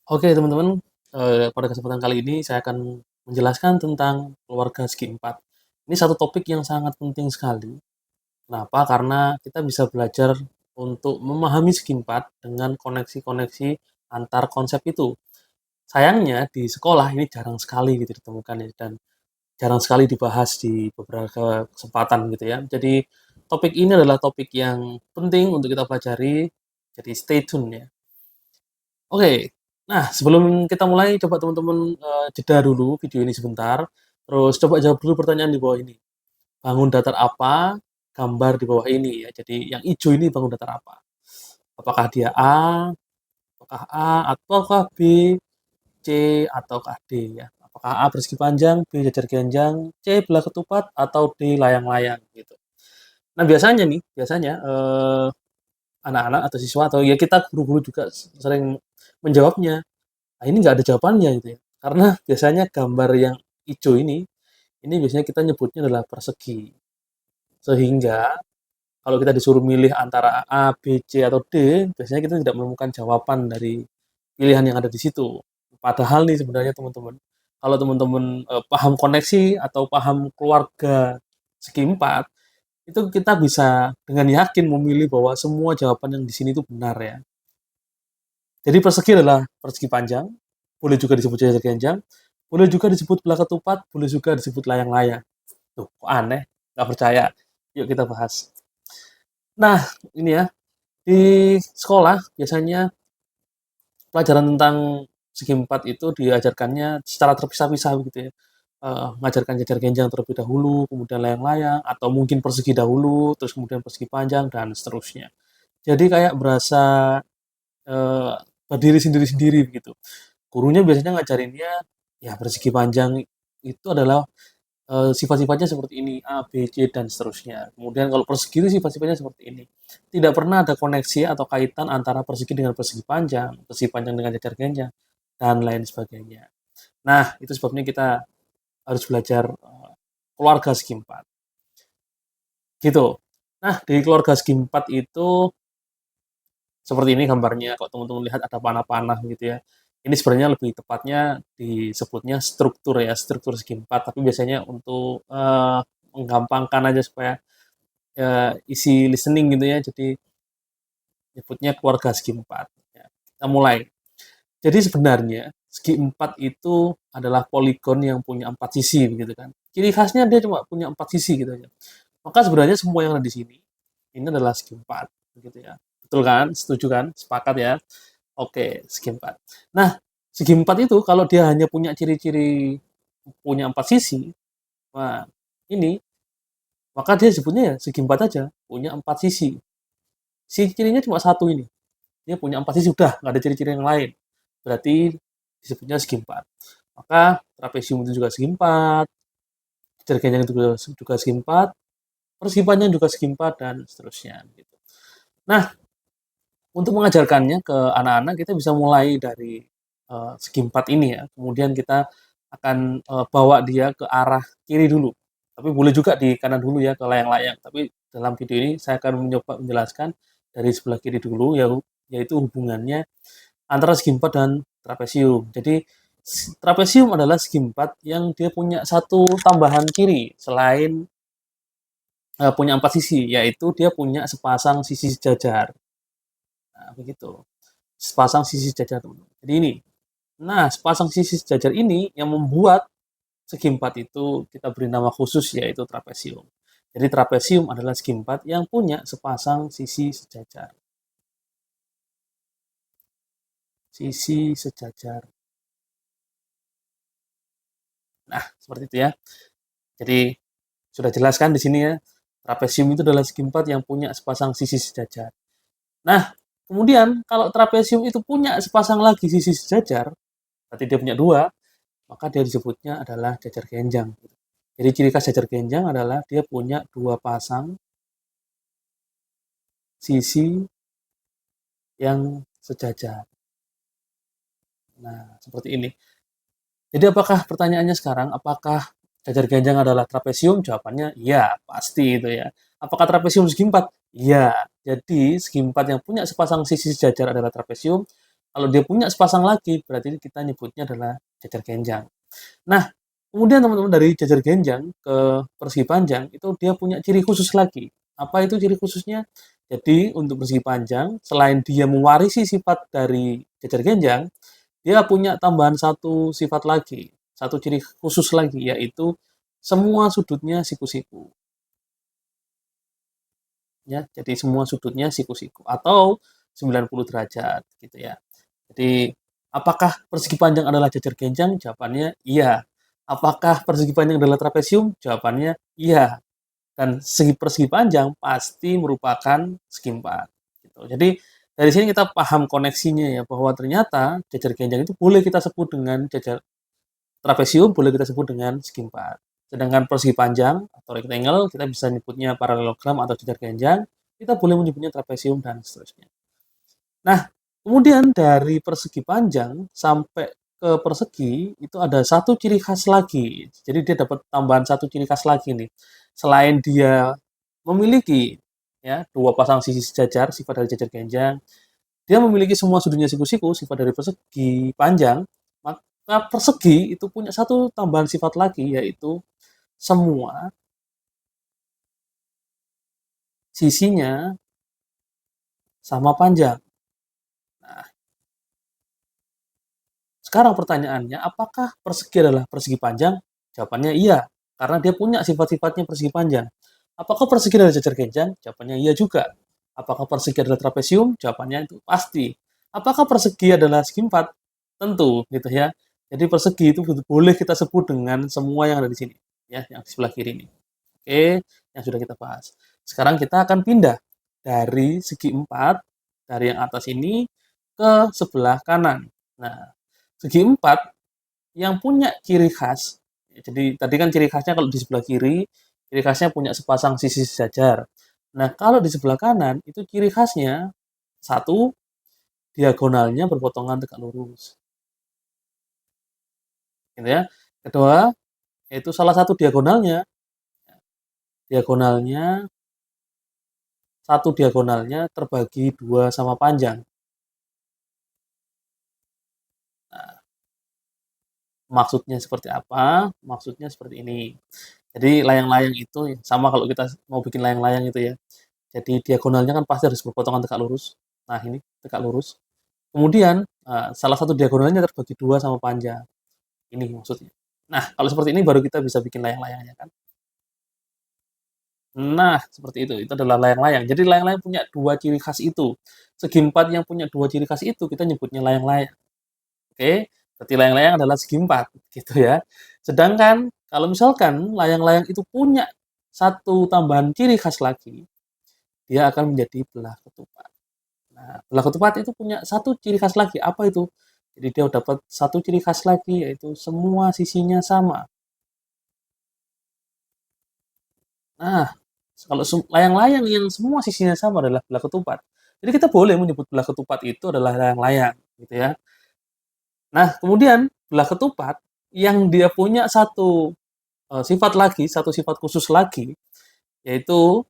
Oke teman-teman, pada kesempatan kali ini saya akan menjelaskan tentang keluarga segi empat. Ini satu topik yang sangat penting sekali. Kenapa? Karena kita bisa belajar untuk memahami segi empat dengan koneksi-koneksi antar konsep itu. Sayangnya di sekolah ini jarang sekali gitu ditemukan ya, dan jarang sekali dibahas di beberapa kesempatan gitu ya. Jadi topik ini adalah topik yang penting untuk kita pelajari, jadi stay tune ya. Oke. Nah, sebelum kita mulai, coba teman-teman, jeda dulu video ini sebentar, terus coba jawab dulu pertanyaan di bawah ini. Bangun datar apa, gambar di bawah ini ya. Jadi yang hijau ini bangun datar apa? Apakah dia A, ataukah B, C, ataukah D ya? Apakah A persegi panjang, B jajar genjang, C belah ketupat, atau D layang-layang gitu. Nah, biasanya, anak-anak atau siswa atau ya kita guru-guru juga sering menjawabnya. Nah, ini nggak ada jawabannya gitu ya. Karena biasanya gambar yang hijau ini biasanya kita nyebutnya adalah persegi. Sehingga kalau kita disuruh milih antara A, B, C, atau D, biasanya kita tidak menemukan jawaban dari pilihan yang ada di situ. Padahal nih sebenarnya teman-teman, kalau teman-teman paham koneksi atau paham keluarga segi empat, itu kita bisa dengan yakin memilih bahwa semua jawaban yang di sini itu benar ya. Jadi persegi adalah persegi panjang, boleh juga disebut jajar genjang, boleh juga disebut belah ketupat, boleh juga disebut layang-layang. Tuh, kok aneh? Nggak percaya? Yuk kita bahas. Nah, ini ya, di sekolah biasanya pelajaran tentang segi empat itu diajarkannya secara terpisah-pisah begitu ya. Mengajarkan jajar genjang terlebih dahulu, kemudian layang-layang, atau mungkin persegi dahulu, terus kemudian persegi panjang, dan seterusnya. Jadi kayak berasa eh, berdiri sendiri-sendiri begitu. Gurunya biasanya ngajarinnya ya persegi panjang itu adalah sifat-sifatnya seperti ini, A, B, C, dan seterusnya. Kemudian kalau persegi itu sifat-sifatnya seperti ini. Tidak pernah ada koneksi atau kaitan antara persegi dengan persegi panjang dengan jajar genjang, dan lain sebagainya. Nah, itu sebabnya kita harus belajar keluarga segi empat. Gitu. Nah, di keluarga segi empat itu seperti ini gambarnya, kalau teman-teman lihat ada panah-panah gitu ya. Ini sebenarnya lebih tepatnya disebutnya struktur ya, struktur segi empat. Tapi biasanya untuk menggampangkan aja supaya isi listening gitu ya. Jadi nyebutnya keluarga segi empat. Ya, kita mulai. Jadi sebenarnya segi empat itu adalah poligon yang punya empat sisi begitu kan. Ciri khasnya dia cuma punya empat sisi gitu aja. Maka sebenarnya semua yang ada di sini ini adalah segi empat begitu ya. Betul kan? Setuju kan? Sepakat ya? Oke, segi empat. Nah, segi empat itu kalau dia hanya punya ciri-ciri punya empat sisi, wah ini maka dia sebutnya ya segi empat aja, punya empat sisi. Si cirinya cuma satu ini, dia punya empat sisi udah nggak ada ciri-ciri yang lain. Berarti disebutnya segi empat. Maka trapesium itu juga segi empat, jajar itu juga segi empat, persegi panjang juga segi empat, dan seterusnya. Gitu. Nah, untuk mengajarkannya ke anak-anak kita bisa mulai dari segi empat ini ya. Kemudian kita akan bawa dia ke arah kiri dulu. Tapi boleh juga di kanan dulu ya ke layang-layang. Tapi dalam video ini saya akan mencoba menjelaskan dari sebelah kiri dulu ya, yaitu hubungannya antara segi empat dan trapesium. Jadi trapesium adalah segi empat yang dia punya satu tambahan ciri selain punya empat sisi, yaitu dia punya sepasang sisi sejajar. Nah, begitu. Sepasang sisi sejajar, teman-teman. Jadi ini. Nah, sepasang sisi sejajar ini yang membuat segi empat itu kita beri nama khusus yaitu trapesium. Jadi trapesium adalah segi empat yang punya sepasang sisi sejajar. Sisi sejajar. Nah, seperti itu ya. Jadi sudah jelaskan di sini ya. Trapesium itu adalah segi empat yang punya sepasang sisi sejajar. Nah, kemudian kalau trapesium itu punya sepasang lagi sisi sejajar, berarti dia punya dua, maka dia disebutnya adalah jajar genjang. Jadi ciri khas jajar genjang adalah dia punya dua pasang sisi yang sejajar. Nah, seperti ini. Jadi apakah pertanyaannya sekarang, apakah jajar genjang adalah trapesium? Jawabannya iya, pasti itu ya. Apakah trapesium segi empat? Iya. Jadi segi empat yang punya sepasang sisi sejajar adalah trapesium. Kalau dia punya sepasang lagi, berarti kita nyebutnya adalah jajar genjang. Nah, kemudian teman-teman dari jajar genjang ke persegi panjang itu dia punya ciri khusus lagi. Apa itu ciri khususnya? Jadi untuk persegi panjang, selain dia mewarisi sifat dari jajar genjang, dia punya tambahan satu sifat lagi, satu ciri khusus lagi, yaitu semua sudutnya siku-siku. Ya, jadi semua sudutnya siku-siku atau 90 derajat gitu ya. Jadi, apakah persegi panjang adalah jajar genjang? Jawabannya iya. Apakah persegi panjang adalah trapesium? Jawabannya iya. Dan segi persegi panjang pasti merupakan segi empat. Gitu. Jadi dari sini kita paham koneksinya ya bahwa ternyata jajar genjang itu boleh kita sebut dengan jajar trapesium, boleh kita sebut dengan segi empat. Sedangkan persegi panjang atau rectangle kita bisa nyebutnya paralelogram atau jajar genjang, kita boleh menyebutnya trapesium dan seterusnya. Nah, kemudian dari persegi panjang sampai ke persegi itu ada satu ciri khas lagi. Jadi dia dapat tambahan satu ciri khas lagi nih. Selain dia memiliki ya dua pasang sisi sejajar sifat dari jajar genjang, dia memiliki semua sudutnya siku-siku sifat dari persegi panjang, maka persegi itu punya satu tambahan sifat lagi yaitu semua sisinya sama panjang. Nah, sekarang pertanyaannya, apakah persegi adalah persegi panjang? Jawabannya iya, karena dia punya sifat-sifatnya persegi panjang. Apakah persegi adalah jajar genjang? Jawabannya iya juga. Apakah persegi adalah trapesium? Jawabannya itu pasti. Apakah persegi adalah segi empat? Tentu, gitu ya. Jadi persegi itu boleh kita sebut dengan semua yang ada di sini, ya, yang di sebelah kiri ini. Oke, yang sudah kita bahas. Sekarang kita akan pindah dari segi empat, dari yang atas ini ke sebelah kanan. Nah, segi empat yang punya ciri khas, jadi tadi kan ciri khasnya kalau di sebelah kiri, ciri khasnya punya sepasang sisi sejajar. Nah, kalau di sebelah kanan, itu ciri khasnya, satu, diagonalnya berpotongan tegak lurus. Gitu ya. Kedua, yaitu salah satu diagonalnya, diagonalnya, satu diagonalnya terbagi dua sama panjang. Nah, maksudnya seperti apa? Maksudnya seperti ini. Jadi layang-layang itu sama kalau kita mau bikin layang-layang itu ya. Jadi diagonalnya kan pasti harus berpotongan tegak lurus. Nah, ini tegak lurus. Kemudian salah satu diagonalnya terbagi dua sama panjang. Ini maksudnya. Nah, kalau seperti ini baru kita bisa bikin layang-layangnya kan. Nah, seperti itu. Itu adalah layang-layang. Jadi layang-layang punya dua ciri khas itu. Segi empat yang punya dua ciri khas itu kita nyebutnya layang-layang. Oke, berarti layang-layang adalah segi empat, gitu ya. Sedangkan kalau misalkan layang-layang itu punya satu tambahan ciri khas lagi, dia akan menjadi belah ketupat. Nah, belah ketupat itu punya satu ciri khas lagi. Apa itu? Jadi dia dapat satu ciri khas lagi, yaitu semua sisinya sama. Nah, kalau layang-layang yang semua sisinya sama adalah belah ketupat. Jadi kita boleh menyebut belah ketupat itu adalah layang-layang, gitu ya. Nah, kemudian belah ketupat yang dia punya satu sifat lagi, satu sifat khusus lagi, yaitu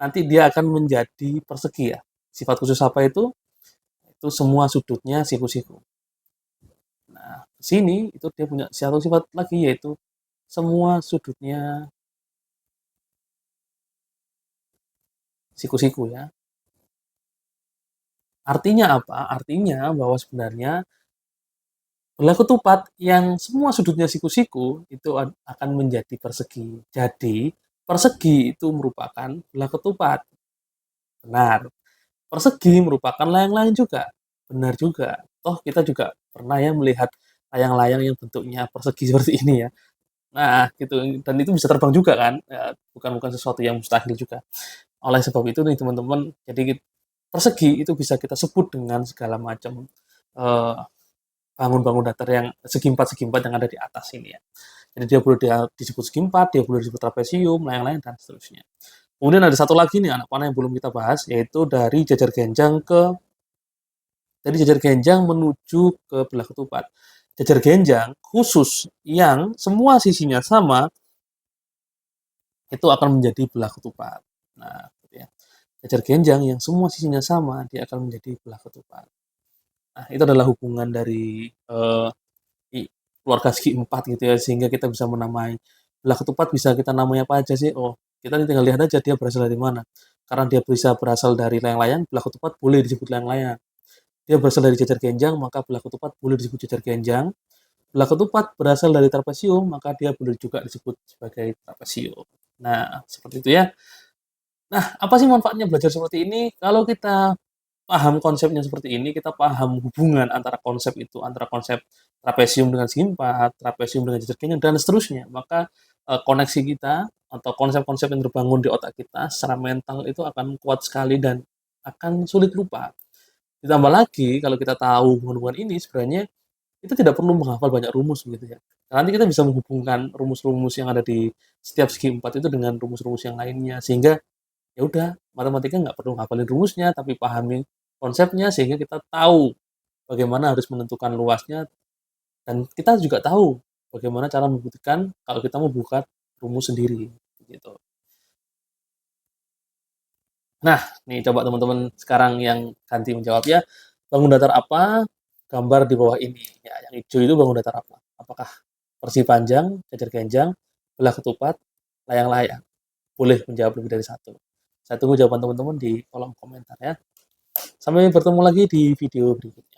nanti dia akan menjadi persegi ya. Sifat khusus apa itu? Itu semua sudutnya siku-siku. Nah, di sini itu dia punya satu sifat lagi yaitu semua sudutnya siku-siku ya. Artinya apa? Artinya bahwa sebenarnya belah ketupat yang semua sudutnya siku-siku itu akan menjadi persegi. Jadi, persegi itu merupakan belah ketupat. Benar. Persegi merupakan layang-layang juga. Benar juga. Toh kita juga pernah ya melihat layang-layang yang bentuknya persegi seperti ini ya. Nah, gitu. Dan itu bisa terbang juga kan. Ya, bukan bukan sesuatu yang mustahil juga. Oleh sebab itu nih teman-teman, jadi persegi itu bisa kita sebut dengan segala macam eh, bangun-bangun datar yang segi empat yang ada di atas ini ya. Jadi dia boleh disebut segi empat, dia boleh disebut trapesium, layang-layang dan seterusnya. Kemudian ada satu lagi nih anak panah yang belum kita bahas, yaitu dari jajar genjang menuju ke belah ketupat. Jajar genjang khusus yang semua sisinya sama itu akan menjadi belah ketupat. Nah, gitu ya. Jajar genjang yang semua sisinya sama dia akan menjadi belah ketupat. Nah, itu adalah hubungan dari keluarga segi empat gitu ya, sehingga kita bisa menamai belah ketupat bisa kita namai apa aja sih? Oh, kita tinggal lihat aja dia berasal dari mana. Karena dia bisa berasal dari layang-layang, belah ketupat boleh disebut layang-layang. Dia berasal dari jajar genjang, maka belah ketupat boleh disebut jajar genjang. Belah ketupat berasal dari trapesium, maka dia boleh juga disebut sebagai trapesium. Nah, seperti itu ya. Nah, apa sih manfaatnya belajar seperti ini? Kalau kita paham konsepnya seperti ini, kita paham hubungan antara konsep itu, antara konsep trapesium dengan segi empat, trapesium dengan jajar genjang, dan seterusnya. Maka koneksi kita atau konsep-konsep yang terbangun di otak kita secara mental itu akan kuat sekali dan akan sulit lupa. Ditambah lagi, kalau kita tahu hubungan-hubungan ini, sebenarnya kita tidak perlu menghafal banyak rumus gitu ya. Nanti kita bisa menghubungkan rumus-rumus yang ada di setiap segi empat itu dengan rumus-rumus yang lainnya, sehingga ya udah matematika nggak perlu ngapalin rumusnya, tapi pahami konsepnya sehingga kita tahu bagaimana harus menentukan luasnya dan kita juga tahu bagaimana cara membuktikan kalau kita mau buka rumus sendiri gitu. Nah, nih coba teman-teman sekarang yang ganti menjawab ya. Bangun datar apa? Gambar di bawah ini. Ya, yang hijau itu bangun datar apa? Apakah persegi panjang, jajar genjang, belah ketupat, layang-layang? Boleh menjawab lebih dari satu. Saya tunggu jawaban teman-teman di kolom komentar ya. Sampai bertemu lagi di video berikutnya.